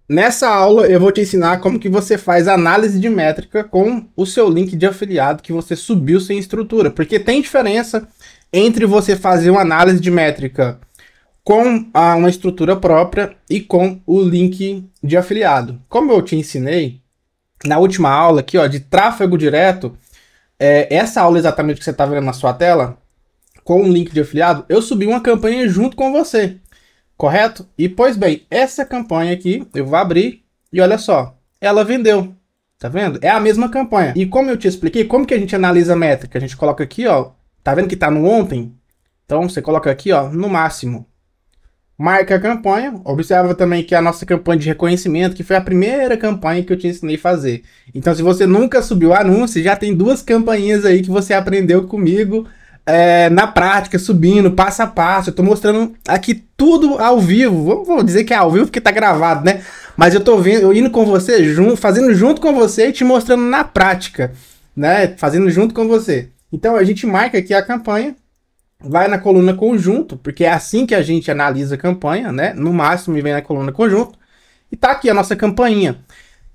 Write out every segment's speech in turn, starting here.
Nessa aula eu vou te ensinar como que você faz análise de métrica com o seu link de afiliado que você subiu sem estrutura, porque tem diferença entre você fazer uma análise de métrica com uma estrutura própria e com o link de afiliado. Como eu te ensinei na última aula aqui, ó, de tráfego direto, essa aula exatamente que você está vendo na sua tela, com o link de afiliado, eu subi uma campanha junto com você. Correto? E, pois bem, essa campanha aqui, eu vou abrir e olha só, ela vendeu. Tá vendo? É a mesma campanha. E como eu te expliquei, como que a gente analisa a métrica? A gente coloca aqui, ó, tá vendo que tá no ontem? Então, você coloca aqui, ó, no máximo. Marca a campanha. Observa também que a nossa campanha de reconhecimento, que foi a primeira campanha que eu te ensinei a fazer. Então, se você nunca subiu anúncio, já tem duas campanhas aí que você aprendeu comigo na prática, subindo, passo a passo. Eu tô mostrando aqui tudo ao vivo. Vou dizer que é ao vivo porque tá gravado, né? Mas eu tô vendo, eu indo com você, fazendo junto com você e te mostrando na prática, né? Fazendo junto com você. Então a gente marca aqui a campanha, vai na coluna conjunto, porque é assim que a gente analisa a campanha, né? No máximo vem na coluna conjunto. E tá aqui a nossa campainha.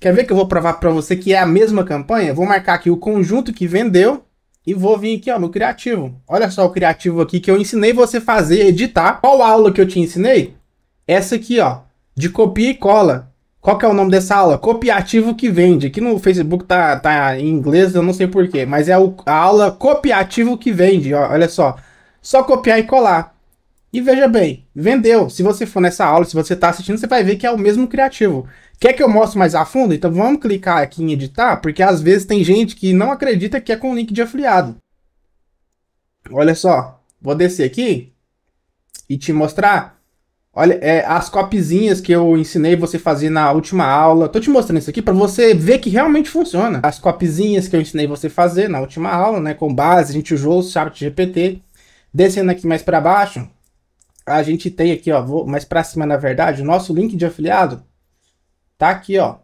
Quer ver que eu vou provar para você que é a mesma campanha? Vou marcar aqui o conjunto que vendeu. E vou vir aqui, ó, no criativo. Olha só o criativo aqui que eu ensinei você fazer, editar. Qual aula que eu te ensinei? Essa aqui, ó, de copia e cola. Qual que é o nome dessa aula? Copiativo que vende. Aqui no Facebook tá em inglês, eu não sei porquê. Mas é a aula copiativo que vende, ó, olha só. Só copiar e colar. E veja bem, vendeu. Se você for nessa aula, se você tá assistindo, você vai ver que é o mesmo criativo. Quer que eu mostre mais a fundo? Então vamos clicar aqui em editar, porque às vezes tem gente que não acredita que é com link de afiliado. Olha só, vou descer aqui e te mostrar. Olha, as copizinhas que eu ensinei você fazer na última aula. Tô te mostrando isso aqui para você ver que realmente funciona. As copizinhas que eu ensinei você fazer na última aula, né? Com base, a gente usou o ChatGPT. Descendo aqui mais para baixo, a gente tem aqui, ó, vou mais para cima na verdade, o nosso link de afiliado. Tá aqui, ó.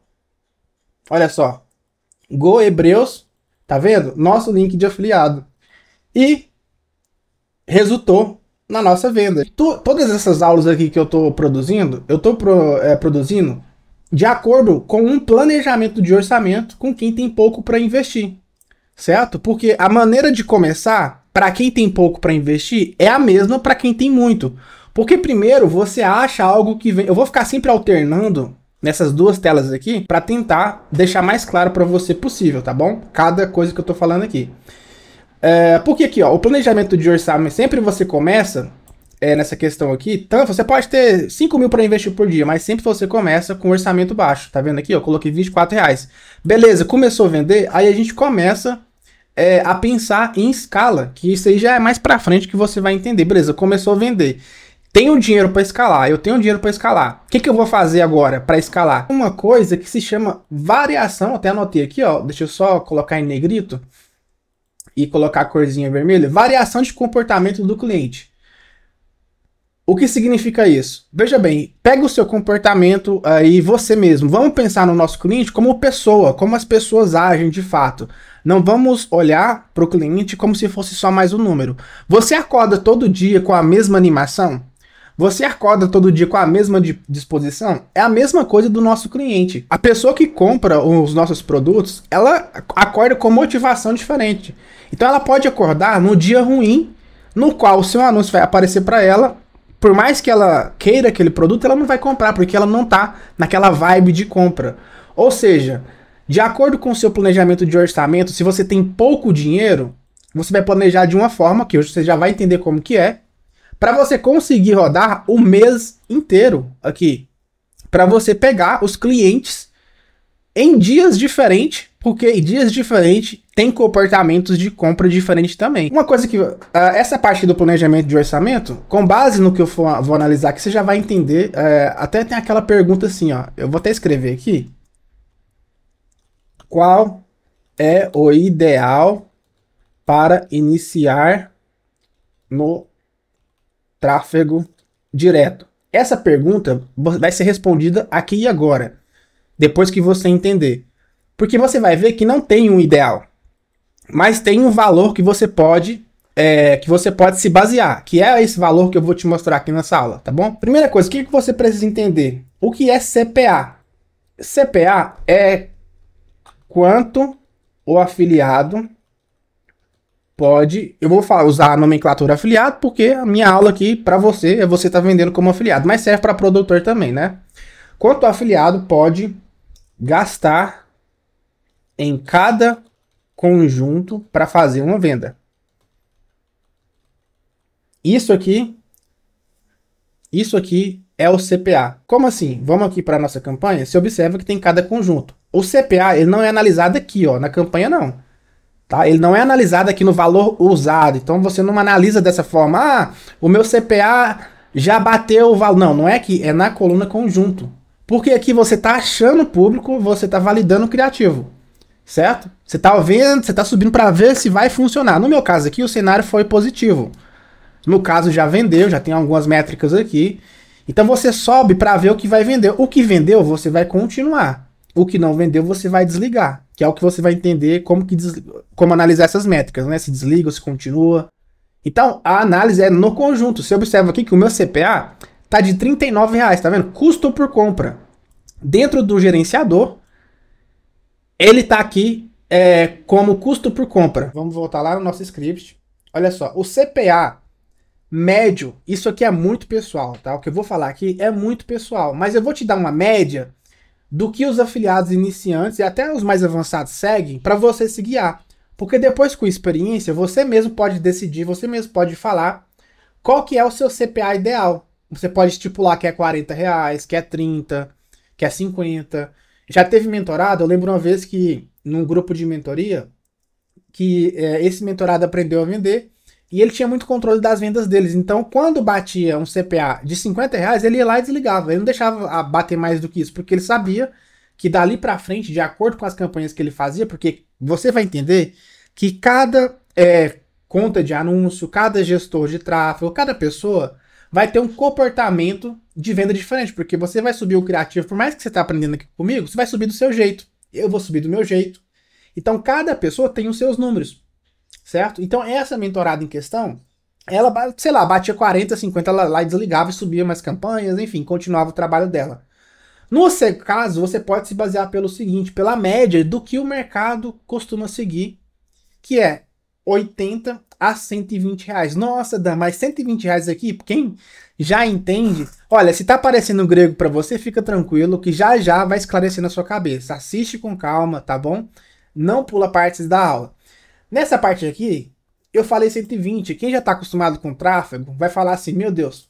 Olha só. Go Hebreus. Tá vendo? Nosso link de afiliado. E resultou na nossa venda. Todas essas aulas aqui que eu tô produzindo, eu tô produzindo de acordo com um planejamento de orçamento com quem tem pouco para investir. Certo? Porque a maneira de começar, para quem tem pouco para investir, é a mesma para quem tem muito. Porque primeiro você acha algo que vem... Eu vou ficar sempre alternando nessas duas telas aqui, para tentar deixar mais claro para você possível, tá bom? Cada coisa que eu tô falando aqui. Porque aqui, ó, o planejamento de orçamento, sempre você começa nessa questão aqui, tanto você pode ter 5 mil para investir por dia, mas sempre você começa com orçamento baixo, tá vendo aqui? Eu coloquei R$24. Beleza, começou a vender, aí a gente começa a pensar em escala, que isso aí já é mais para frente que você vai entender. Beleza, começou a vender. Tenho dinheiro para escalar, eu tenho dinheiro para escalar. O que eu vou fazer agora para escalar? Uma coisa que se chama variação, até anotei aqui, ó, deixa eu só colocar em negrito e colocar a corzinha vermelha. Variação de comportamento do cliente. O que significa isso? Veja bem, pega o seu comportamento aí você mesmo. Vamos pensar no nosso cliente como pessoa, como as pessoas agem de fato. Não vamos olhar para o cliente como se fosse só mais um número. Você acorda todo dia com a mesma animação? Você acorda todo dia com a mesma disposição? É a mesma coisa do nosso cliente. A pessoa que compra os nossos produtos, ela acorda com motivação diferente. Então ela pode acordar no dia ruim, no qual o seu anúncio vai aparecer para ela. Por mais que ela queira aquele produto, ela não vai comprar, porque ela não tá naquela vibe de compra. Ou seja, de acordo com o seu planejamento de orçamento, se você tem pouco dinheiro, você vai planejar de uma forma, que hoje você já vai entender como que é, para você conseguir rodar o mês inteiro aqui. Para você pegar os clientes em dias diferentes, porque em dias diferentes tem comportamentos de compra diferentes também. Uma coisa que... essa parte do planejamento de orçamento, com base no que eu vou analisar aqui, você já vai entender. Até tem aquela pergunta assim, ó. Eu vou até escrever aqui. Qual é o ideal para iniciar no tráfego direto? Essa pergunta vai ser respondida aqui e agora, depois que você entender. Porque você vai ver que não tem um ideal, mas tem um valor que você pode se basear, que é esse valor que eu vou te mostrar aqui nessa aula, tá bom? Primeira coisa, o que você precisa entender? O que é CPA? CPA é quanto o afiliado pode... Eu vou usar a nomenclatura afiliado porque a minha aula aqui para você é você estar vendendo como afiliado, mas serve para produtor também, né? Quanto o afiliado pode gastar em cada conjunto para fazer uma venda. Isso aqui é o CPA. Como assim? Vamos aqui para a nossa campanha. Você observa que tem cada conjunto. O CPA ele não é analisado aqui, ó, na campanha não. Tá? Ele não é analisado aqui no valor usado. Então você não analisa dessa forma. Ah, o meu CPA já bateu o valor. Não, não é aqui. É na coluna conjunto. Porque aqui você está achando o público, você está validando o criativo. Certo? Você está vendo, você está subindo para ver se vai funcionar. No meu caso aqui, o cenário foi positivo. No caso, já vendeu, já tem algumas métricas aqui. Então você sobe para ver o que vai vender. O que vendeu, você vai continuar. O que não vendeu, você vai desligar. Que é o que você vai entender como analisar essas métricas, né? Se desliga ou se continua. Então, a análise é no conjunto. Você observa aqui que o meu CPA tá de R$39, tá vendo? Custo por compra. Dentro do gerenciador, ele tá aqui como custo por compra. Vamos voltar lá no nosso script. Olha só, o CPA médio, isso aqui é muito pessoal, tá? O que eu vou falar aqui é muito pessoal, mas eu vou te dar uma média do que os afiliados iniciantes e até os mais avançados seguem para você se guiar. Porque depois com experiência, você mesmo pode decidir, você mesmo pode falar qual que é o seu CPA ideal. Você pode estipular que é R$40, que é 30, que é 50. Já teve mentorado, eu lembro uma vez que num grupo de mentoria, que esse mentorado aprendeu a vender e ele tinha muito controle das vendas deles. Então, quando batia um CPA de R$50, ele ia lá e desligava. Ele não deixava bater mais do que isso, porque ele sabia que dali pra frente, de acordo com as campanhas que ele fazia, porque você vai entender que cada conta de anúncio, cada gestor de tráfego, cada pessoa vai ter um comportamento de venda diferente, porque você vai subir o criativo, por mais que você está aprendendo aqui comigo, você vai subir do seu jeito, eu vou subir do meu jeito. Então, cada pessoa tem os seus números. Certo? Então, essa mentorada em questão, ela, sei lá, batia 40, 50, ela lá e desligava e subia mais campanhas, enfim, continuava o trabalho dela. No seu caso, você pode se basear pelo seguinte, pela média do que o mercado costuma seguir, que é 80 a 120 reais. Nossa, Dan, mas 120 reais aqui, quem já entende, olha, se tá aparecendo grego para você, fica tranquilo que já já vai esclarecer na sua cabeça. Assiste com calma, tá bom? Não pula partes da aula. Nessa parte aqui, eu falei 120. Quem já está acostumado com tráfego vai falar assim, meu Deus,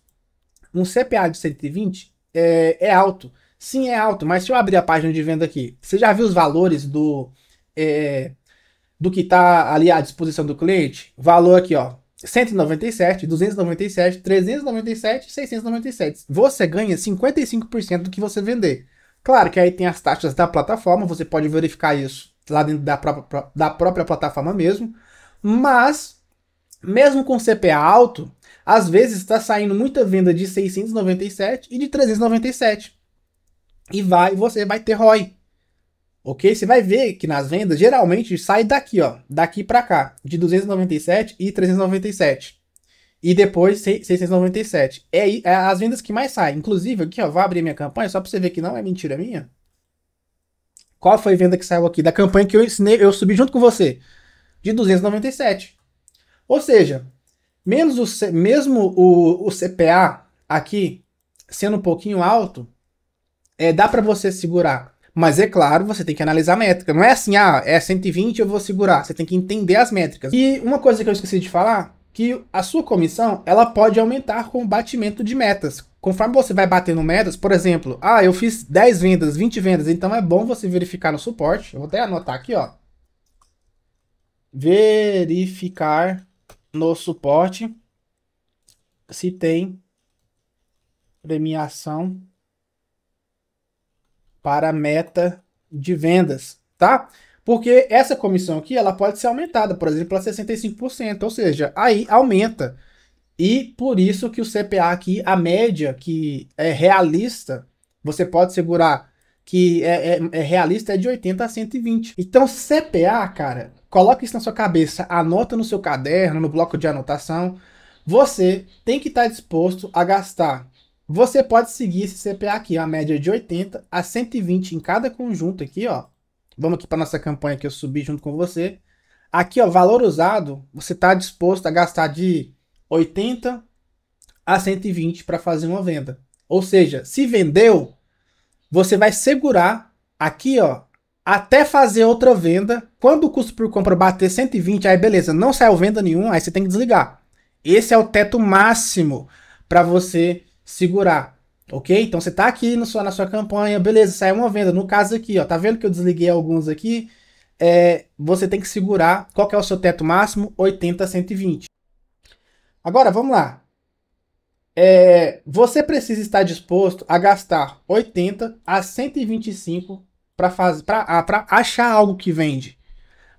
um CPA de 120 é alto. Sim, é alto, mas se eu abrir a página de venda aqui, você já viu os valores do que está ali à disposição do cliente? Valor aqui, ó, 197, 297, 397, 697. Você ganha 55% do que você vender. Claro que aí tem as taxas da plataforma, você pode verificar isso lá dentro da própria plataforma mesmo, mas mesmo com CPA alto, às vezes está saindo muita venda de 697 e de 397 e você vai ter ROI, ok? Você vai ver que nas vendas geralmente sai daqui, ó, daqui para cá, de 297 e 397 e depois 697. É as vendas que mais saem. Inclusive aqui, ó, vou abrir minha campanha só para você ver que não é mentira minha. Qual foi a venda que saiu aqui? Da campanha que eu ensinei, eu subi junto com você. De 297. Ou seja, mesmo o CPA aqui sendo um pouquinho alto, dá para você segurar. Mas é claro, você tem que analisar a métrica. Não é assim, é 120 eu vou segurar. Você tem que entender as métricas. E uma coisa que eu esqueci de falar, que a sua comissão, ela pode aumentar com o batimento de metas. Conforme você vai batendo metas, por exemplo, eu fiz 10 vendas, 20 vendas, então é bom você verificar no suporte. Eu vou até anotar aqui, ó. Verificar no suporte se tem premiação para meta de vendas, tá? Porque essa comissão aqui, ela pode ser aumentada, por exemplo, a 65%, ou seja, aí aumenta. E por isso que o CPA aqui, a média que é realista, você pode segurar que é realista, é de 80 a 120. Então CPA, cara, coloca isso na sua cabeça, anota no seu caderno, no bloco de anotação. Você tem que estar disposto a gastar você pode seguir esse CPA aqui, a média de 80 a 120 em cada conjunto aqui, ó. Vamos aqui para nossa campanha que eu subi junto com você. Aqui, ó, valor usado, você está disposto a gastar de 80 a 120 para fazer uma venda. Ou seja, se vendeu, você vai segurar aqui, ó, até fazer outra venda. Quando o custo por compra bater 120, aí beleza, não saiu venda nenhuma, aí você tem que desligar. Esse é o teto máximo para você segurar, ok? Então você tá aqui na sua campanha, beleza, saiu uma venda. No caso aqui, ó, tá vendo que eu desliguei alguns aqui? Você tem que segurar. Qual que é o seu teto máximo? 80 a 120. Agora, vamos lá. Você precisa estar disposto a gastar 80 a 125 para achar algo que vende,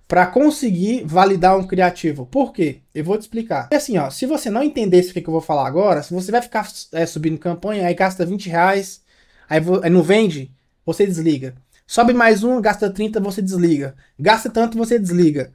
para conseguir validar um criativo. Por quê? Eu vou te explicar. E assim, ó, se você não entender isso que eu vou falar agora, se você vai ficar subindo campanha, aí gasta 20 reais, aí não vende, você desliga. Sobe mais um, gasta 30, você desliga. Gasta tanto, você desliga.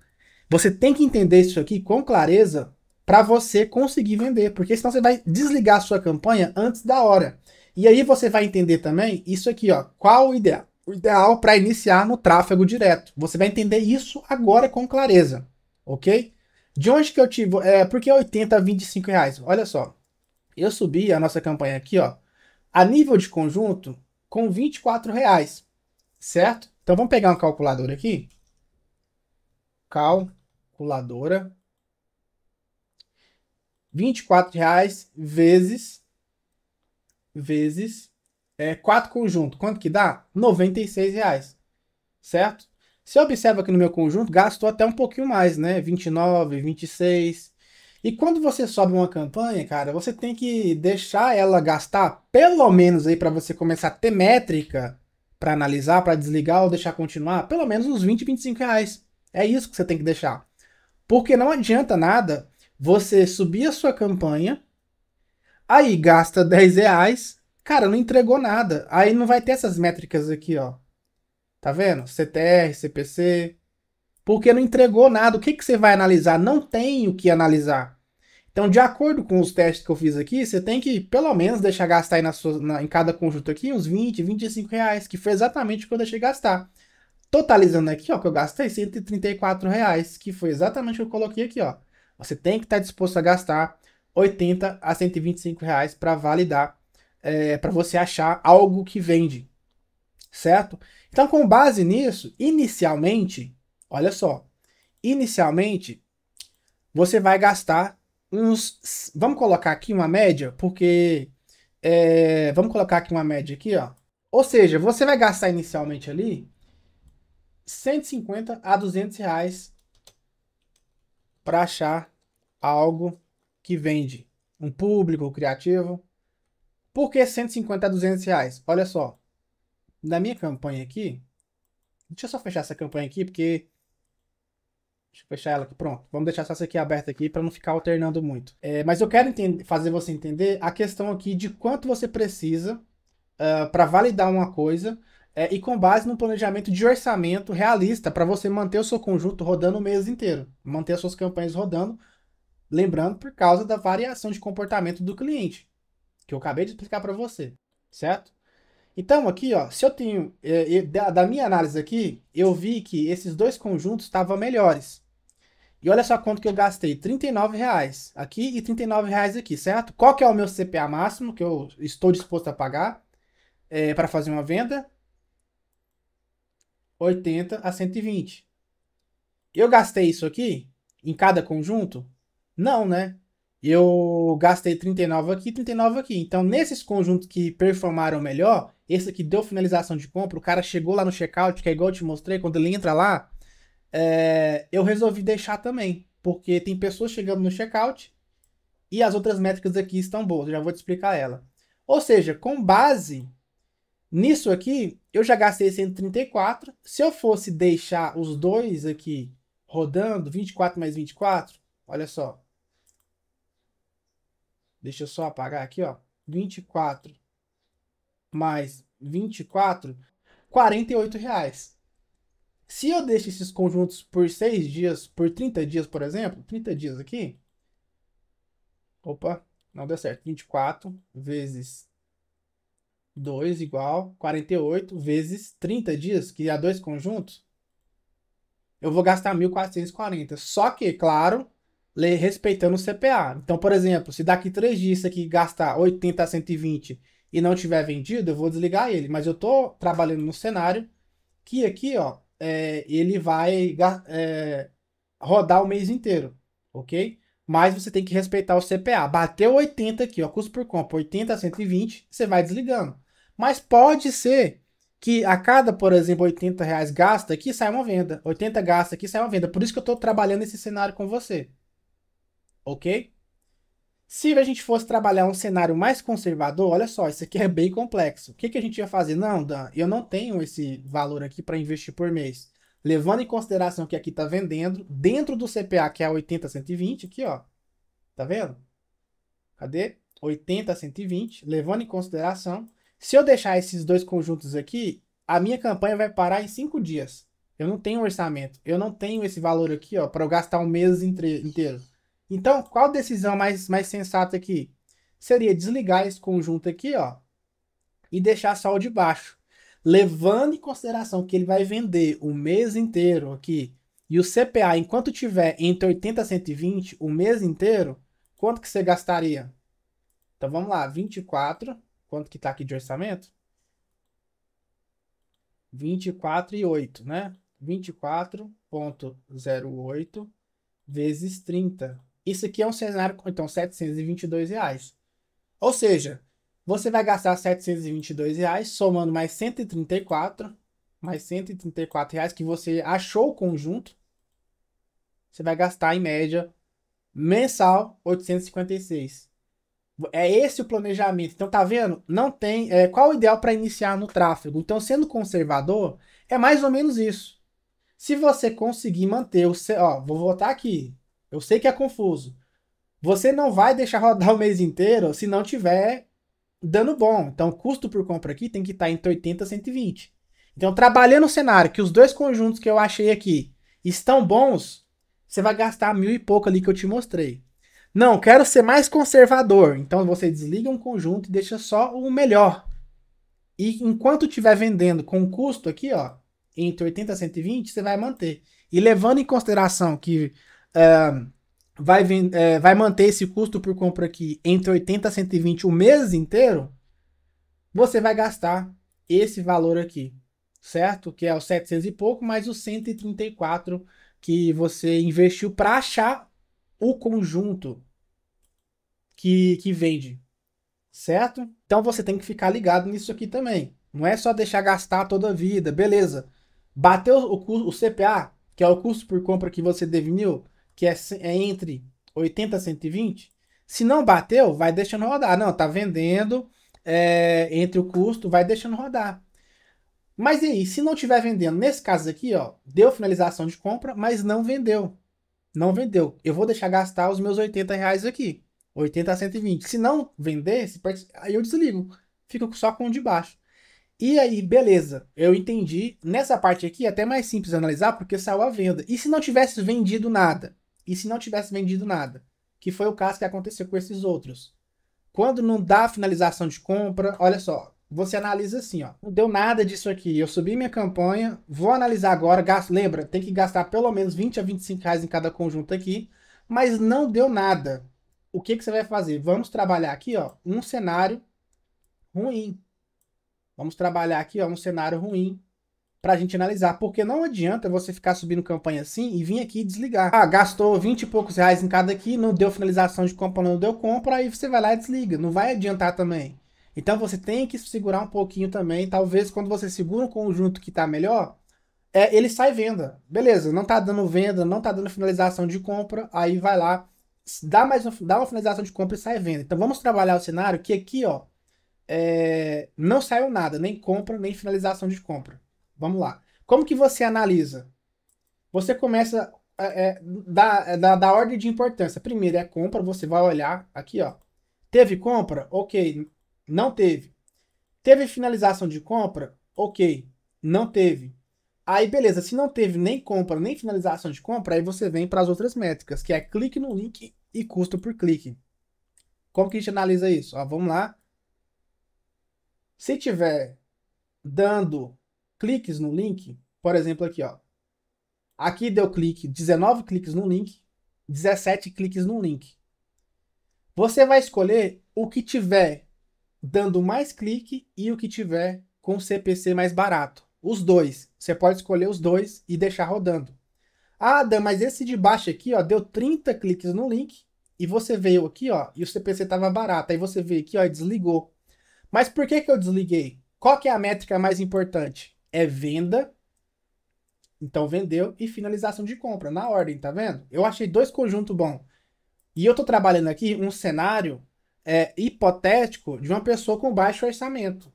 Você tem que entender isso aqui com clareza para você conseguir vender, porque senão você vai desligar a sua campanha antes da hora. E aí você vai entender também isso aqui, ó, qual o ideal? O ideal para iniciar no tráfego direto. Você vai entender isso agora com clareza, ok? De onde que eu tive? Por que 80 a 25 reais? Olha só, eu subi a nossa campanha aqui, ó, a nível de conjunto com 24 reais, certo? Então vamos pegar uma calculadora aqui. Calculadora. 24 reais vezes 4 conjuntos. Quanto que dá? 96 reais, certo? Você observa que no meu conjunto gastou até um pouquinho mais, né? 29, 26. E quando você sobe uma campanha, cara, você tem que deixar ela gastar pelo menos aí para você começar a ter métrica para analisar, para desligar ou deixar continuar, pelo menos uns 20, 25 reais. É isso que você tem que deixar. Porque não adianta nada você subir a sua campanha, aí gasta 10 reais, cara, não entregou nada. Aí não vai ter essas métricas aqui, ó. Tá vendo? CTR, CPC. Porque não entregou nada. O que, que você vai analisar? Não tem o que analisar. Então, de acordo com os testes que eu fiz aqui, você tem que, pelo menos, deixar gastar aí em cada conjunto aqui uns 20, 25 reais, que foi exatamente o que eu deixei gastar. Totalizando aqui, ó, que eu gastei 134 reais, que foi exatamente o que eu coloquei aqui, ó. Você tem que estar disposto a gastar 80 a 125 reais para validar, para você achar algo que vende, certo? Então, com base nisso, inicialmente, olha só, inicialmente você vai gastar uns, vamos colocar aqui uma média, porque vamos colocar aqui uma média aqui, ó. Ou seja, você vai gastar inicialmente ali 150 a 200 reais para achar algo que vende. Um público criativo. Por que 150 a 200 reais? Olha só. Na minha campanha aqui. Deixa eu só fechar essa campanha aqui, porque. Deixa eu fechar ela aqui. Pronto. Vamos deixar só essa aqui aberta aqui para não ficar alternando muito. Mas eu quero fazer você entender a questão aqui de quanto você precisa para validar uma coisa e com base no planejamento de orçamento realista para você manter o seu conjunto rodando o mês inteiro, manter as suas campanhas rodando, lembrando por causa da variação de comportamento do cliente, que eu acabei de explicar para você, certo? Então aqui, ó, se eu tenho da minha análise aqui, eu vi que esses dois conjuntos estavam melhores. E olha só quanto que eu gastei, R$ 39 aqui e R$ 39 aqui, certo? Qual que é o meu CPA máximo que eu estou disposto a pagar para fazer uma venda? 80 a 120. Eu gastei isso aqui em cada conjunto? Não, né? Eu gastei 39 aqui, 39 aqui. Então, nesses conjuntos que performaram melhor, esse aqui deu finalização de compra, o cara chegou lá no checkout, que é igual eu te mostrei, quando ele entra lá, eu resolvi deixar também. Porque tem pessoas chegando no checkout e as outras métricas aqui estão boas. Eu já vou te explicar ela. Ou seja, com base nisso aqui, eu já gastei 134. Se eu fosse deixar os dois aqui rodando, 24 mais 24, olha só. Deixa eu só apagar aqui, ó. 24 mais 24, R$ 48. Se eu deixo esses conjuntos por 6 dias, por 30 dias, por exemplo, 30 dias aqui. Opa, não deu certo. 24 vezes 2 igual 48 vezes 30 dias, que dá dois conjuntos. Eu vou gastar 1.440. Só que, claro, respeitando o CPA. Então, por exemplo, se daqui 3 dias isso aqui gastar 80 a 120 e não tiver vendido, eu vou desligar ele. Mas eu tô trabalhando no cenário que aqui, ó, ele vai rodar o mês inteiro, ok? Mas você tem que respeitar o CPA. Bateu 80 aqui, ó, custo por compra, 80 a 120, você vai desligando. Mas pode ser que a cada, por exemplo, 80 reais gasta aqui, sai uma venda. 80 gasta aqui, sai uma venda. Por isso que eu estou trabalhando esse cenário com você, ok? Se a gente fosse trabalhar um cenário mais conservador, olha só, isso aqui é bem complexo. O que, que a gente ia fazer? Não, Dan, eu não tenho esse valor aqui para investir por mês. Levando em consideração que aqui está vendendo, dentro do CPA, que é 80 a 120, aqui, ó. Tá vendo? Cadê? 80 a 120, levando em consideração. Se eu deixar esses dois conjuntos aqui, a minha campanha vai parar em 5 dias. Eu não tenho orçamento. Eu não tenho esse valor aqui, ó, para eu gastar um mês inteiro. Então, qual decisão mais sensata aqui? Seria desligar esse conjunto aqui, ó, e deixar só o de baixo. Levando em consideração que ele vai vender o mês inteiro aqui, e o CPA, enquanto tiver entre 80 e 120 o mês inteiro, quanto que você gastaria? Então vamos lá, 24, quanto que tá aqui de orçamento? 24 e 8, né? 24,08 vezes 30. Isso aqui é um cenário, então, R$ 722. Ou seja, você vai gastar R$ 722, somando mais 134, mais R$ 134 que você achou o conjunto. Você vai gastar, em média, mensal, 856. É esse o planejamento. Então, tá vendo? Não tem. Qual o ideal para iniciar no tráfego? Então, sendo conservador, é mais ou menos isso. Se você conseguir manter o seu. Ó, vou voltar aqui. Eu sei que é confuso. Você não vai deixar rodar o mês inteiro se não tiver dando bom. Então, o custo por compra aqui tem que estar entre 80 e 120. Então, trabalhando o cenário que os dois conjuntos que eu achei aqui estão bons, você vai gastar 1.000 e pouco ali que eu te mostrei. Não, quero ser mais conservador. Então, você desliga um conjunto e deixa só o melhor. E enquanto estiver vendendo com custo aqui, ó, entre 80 e 120, você vai manter. E levando em consideração que vai manter esse custo por compra aqui entre 80 e 120 o mês inteiro, você vai gastar esse valor aqui, certo? Que é os 700 e pouco, mais os 134 que você investiu para achar o conjunto que vende, certo? Então você tem que ficar ligado nisso aqui também. Não é só deixar gastar toda a vida, beleza. Bateu o CPA, que é o custo por compra que você definiu, que é entre 80 e 120. Se não bateu, vai deixando rodar. Não, tá vendendo entre o custo, vai deixando rodar. Mas e aí, se não estiver vendendo, nesse caso aqui, ó, deu finalização de compra, mas não vendeu. Não vendeu. Eu vou deixar gastar os meus R$ 80 aqui. 80 a 120. Se não vender, aí eu desligo. Fico só com o de baixo. E aí, beleza. Eu entendi. Nessa parte aqui é até mais simples analisar porque saiu a venda. E se não tivesse vendido nada? E se não tivesse vendido nada? Que foi o caso que aconteceu com esses outros. Quando não dá finalização de compra, olha só. Você analisa assim, ó. Não deu nada disso aqui. Eu subi minha campanha, vou analisar agora. Lembra, tem que gastar pelo menos 20 a 25 reais em cada conjunto aqui. Mas não deu nada. O que você vai fazer? Vamos trabalhar aqui, ó, um cenário ruim. Vamos trabalhar aqui, ó, um cenário ruim pra gente analisar. Porque não adianta você ficar subindo campanha assim e vir aqui e desligar. Ah, gastou 20 e poucos reais em cada aqui, não deu finalização de compra, não deu compra, aí você vai lá e desliga. Não vai adiantar também. Então você tem que segurar um pouquinho também. Talvez quando você segura um conjunto que tá melhor, ele sai venda. Beleza, não tá dando venda, não tá dando finalização de compra, aí vai lá, dá uma finalização de compra e sai venda. Então vamos trabalhar o cenário que aqui, ó, não saiu nada, nem compra, nem finalização de compra. Vamos lá. Como que você analisa? Você começa da ordem de importância. Primeiro é compra, você vai olhar aqui, ó. Teve compra? Ok. Não teve. Teve finalização de compra? Ok. Não teve. Aí, beleza. Se não teve nem compra, nem finalização de compra, aí você vem para as outras métricas, que é clique no link e custo por clique. Como que a gente analisa isso? Ó, vamos lá. Se tiver dando cliques no link, por exemplo aqui, ó. Aqui deu clique, 19 cliques no link, 17 cliques no link. Você vai escolher o que tiver dando mais clique e o que tiver com CPC mais barato. Os dois. Você pode escolher os dois e deixar rodando. Ah, Dan, mas esse de baixo aqui, ó, deu 30 cliques no link e você veio aqui, ó, e o CPC estava barato. Aí você veio aqui, ó, e desligou. Mas por que que eu desliguei? Qual que é a métrica mais importante? É venda. Então vendeu e finalização de compra, na ordem, tá vendo? Eu achei dois conjuntos bons. E eu tô trabalhando aqui um cenário hipotético de uma pessoa com baixo orçamento.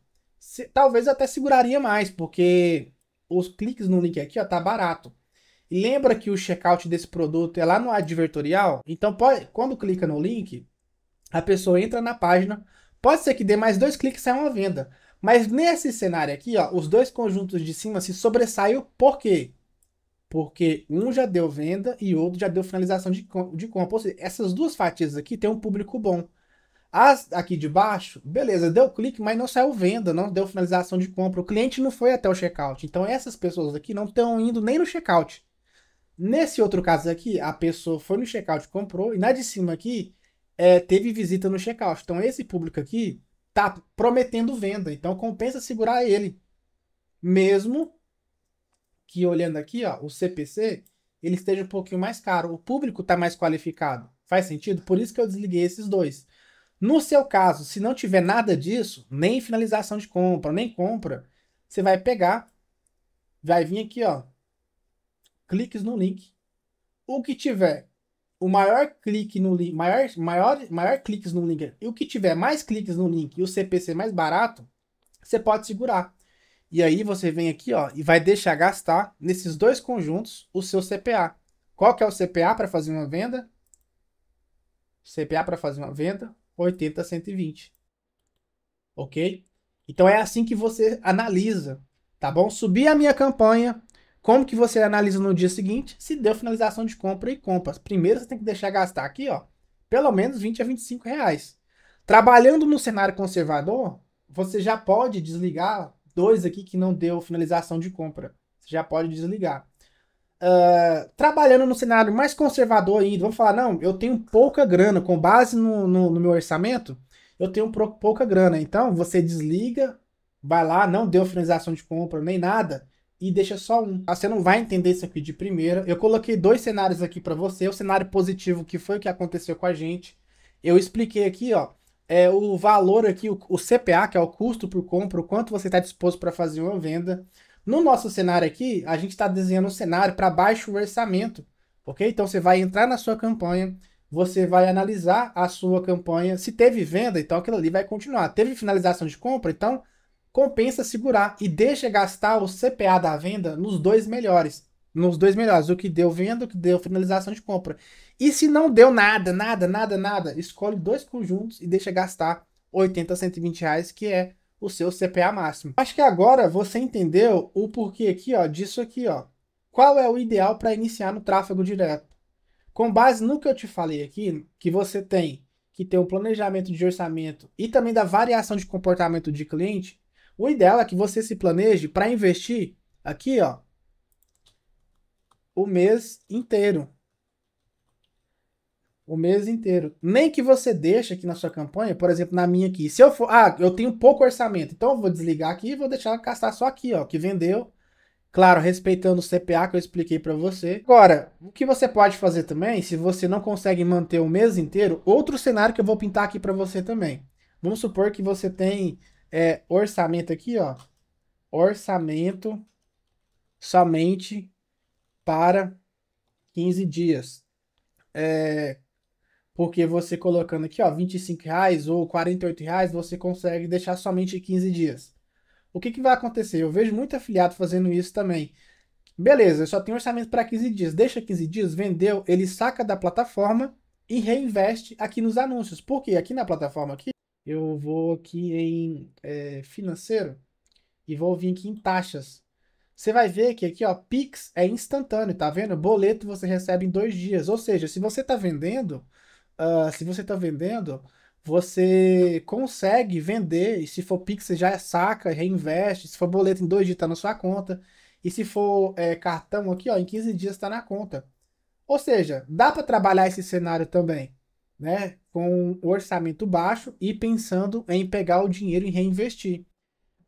Talvez eu até seguraria mais, porque os cliques no link aqui, ó, tá barato. E lembra que o checkout desse produto é lá no advertorial? Então, quando clica no link, a pessoa entra na página. Pode ser que dê mais dois cliques e saia uma venda. Mas nesse cenário aqui, ó, os dois conjuntos de cima se sobressaem. Por quê? Porque um já deu venda e o outro já deu finalização de compra. Ou seja, essas duas fatias aqui tem um público bom. As aqui de baixo, beleza, deu clique, mas não saiu venda, não deu finalização de compra. O cliente não foi até o checkout. Então essas pessoas aqui não estão indo nem no checkout. Nesse outro caso aqui, a pessoa foi no checkout, comprou, e na de cima aqui, teve visita no checkout. Então esse público aqui tá prometendo venda. Então compensa segurar ele. Mesmo que olhando aqui, ó, o CPC, ele esteja um pouquinho mais caro. O público está mais qualificado. Faz sentido? Por isso que eu desliguei esses dois. No seu caso, se não tiver nada disso, nem finalização de compra, nem compra, você vai pegar, vai vir aqui, ó, cliques no link. O que tiver o maior clique no link, maior cliques no link, e o que tiver mais cliques no link e o CPC mais barato, você pode segurar. E aí você vem aqui, ó, e vai deixar gastar nesses dois conjuntos o seu CPA. Qual que é o CPA para fazer uma venda? CPA para fazer uma venda, 80 a 120. Ok? Então é assim que você analisa, tá bom? Subir a minha campanha, como que você analisa no dia seguinte? Se deu finalização de compra e compras. Primeiro você tem que deixar gastar aqui, ó, pelo menos 20 a 25 reais. Trabalhando no cenário conservador, você já pode desligar dois aqui que não deu finalização de compra. Você já pode desligar. Trabalhando no cenário mais conservador ainda, vamos falar, não, eu tenho pouca grana, com base no meu orçamento, eu tenho pouca grana. Então, você desliga, vai lá, não deu finalização de compra, nem nada, e deixa só um. Você não vai entender isso aqui de primeira. Eu coloquei dois cenários aqui para você, o cenário positivo, que foi o que aconteceu com a gente. Eu expliquei aqui, ó, o valor aqui, o CPA, que é o custo por compra, o quanto você está disposto para fazer uma venda. No nosso cenário aqui, a gente está desenhando um cenário para baixo orçamento, ok? Então você vai entrar na sua campanha, você vai analisar a sua campanha. Se teve venda, então aquilo ali vai continuar. Teve finalização de compra, então compensa segurar e deixa gastar o CPA da venda nos dois melhores. Nos dois melhores, o que deu venda, o que deu finalização de compra. E se não deu nada, nada, escolhe dois conjuntos e deixa gastar 80 a 120 reais, que é o seu CPA máximo. Acho que agora você entendeu o porquê aqui, ó, disso aqui, ó. Qual é o ideal para iniciar no tráfego direto? Com base no que eu te falei aqui, que você tem que ter um planejamento de orçamento e também da variação de comportamento de cliente, o ideal é que você se planeje para investir aqui, ó, o mês inteiro. O mês inteiro. Nem que você deixe aqui na sua campanha, por exemplo, na minha aqui. Se eu for, eu tenho pouco orçamento, então eu vou desligar aqui e vou deixar gastar só aqui, ó, que vendeu. Claro, respeitando o CPA que eu expliquei para você. Agora, o que você pode fazer também, se você não consegue manter o mês inteiro, outro cenário que eu vou pintar aqui para você também. Vamos supor que você tem orçamento aqui, ó. Orçamento somente para 15 dias. Porque você colocando aqui, ó, 25 reais ou 48 reais, você consegue deixar somente 15 dias. O que vai acontecer? Eu vejo muito afiliado fazendo isso também. Beleza, eu só tenho orçamento para 15 dias. Deixa 15 dias, vendeu, ele saca da plataforma e reinveste aqui nos anúncios. Por quê? Aqui na plataforma aqui, eu vou aqui em financeiro e vou vir aqui em taxas. Você vai ver que aqui, ó, Pix é instantâneo, tá vendo? Boleto você recebe em 2 dias. Ou seja, se você está vendendo, você consegue vender, e se for Pix, você já saca, reinveste, se for boleto em 2 dias tá na sua conta, e se for cartão aqui, ó, em 15 dias está na conta. Ou seja, dá para trabalhar esse cenário também, né? Com o orçamento baixo e pensando em pegar o dinheiro e reinvestir.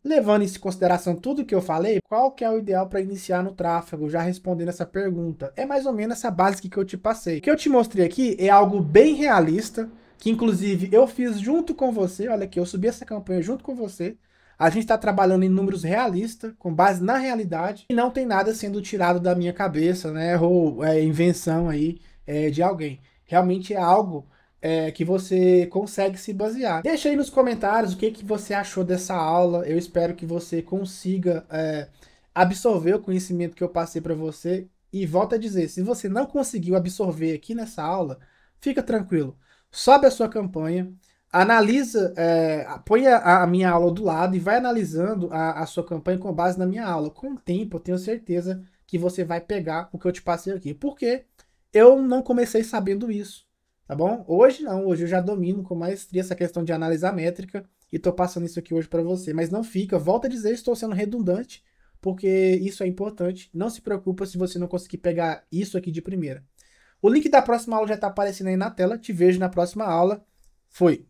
Levando em consideração tudo que eu falei, qual que é o ideal para iniciar no tráfego? Já respondendo essa pergunta. É mais ou menos essa base que eu te passei. O que eu te mostrei aqui é algo bem realista, que inclusive eu fiz junto com você. Olha aqui, eu subi essa campanha junto com você. A gente está trabalhando em números realistas, com base na realidade, e não tem nada sendo tirado da minha cabeça, né? Ou invenção aí de alguém. Realmente é algo que você consegue se basear. Deixa aí nos comentários o que, que você achou dessa aula. Eu espero que você consiga absorver o conhecimento que eu passei para você. E volto a dizer, se você não conseguiu absorver aqui nessa aula, fica tranquilo. Sobe a sua campanha, analisa, põe a minha aula do lado e vai analisando a sua campanha com base na minha aula. Com o tempo, eu tenho certeza que você vai pegar o que eu te passei aqui. Porque eu não comecei sabendo isso. Tá bom? Hoje não, hoje eu já domino com maestria essa questão de análise métrica e tô passando isso aqui hoje para você. Mas não fica, volta a dizer, estou sendo redundante, porque isso é importante. Não se preocupa se você não conseguir pegar isso aqui de primeira. O link da próxima aula já está aparecendo aí na tela. Te vejo na próxima aula. Fui!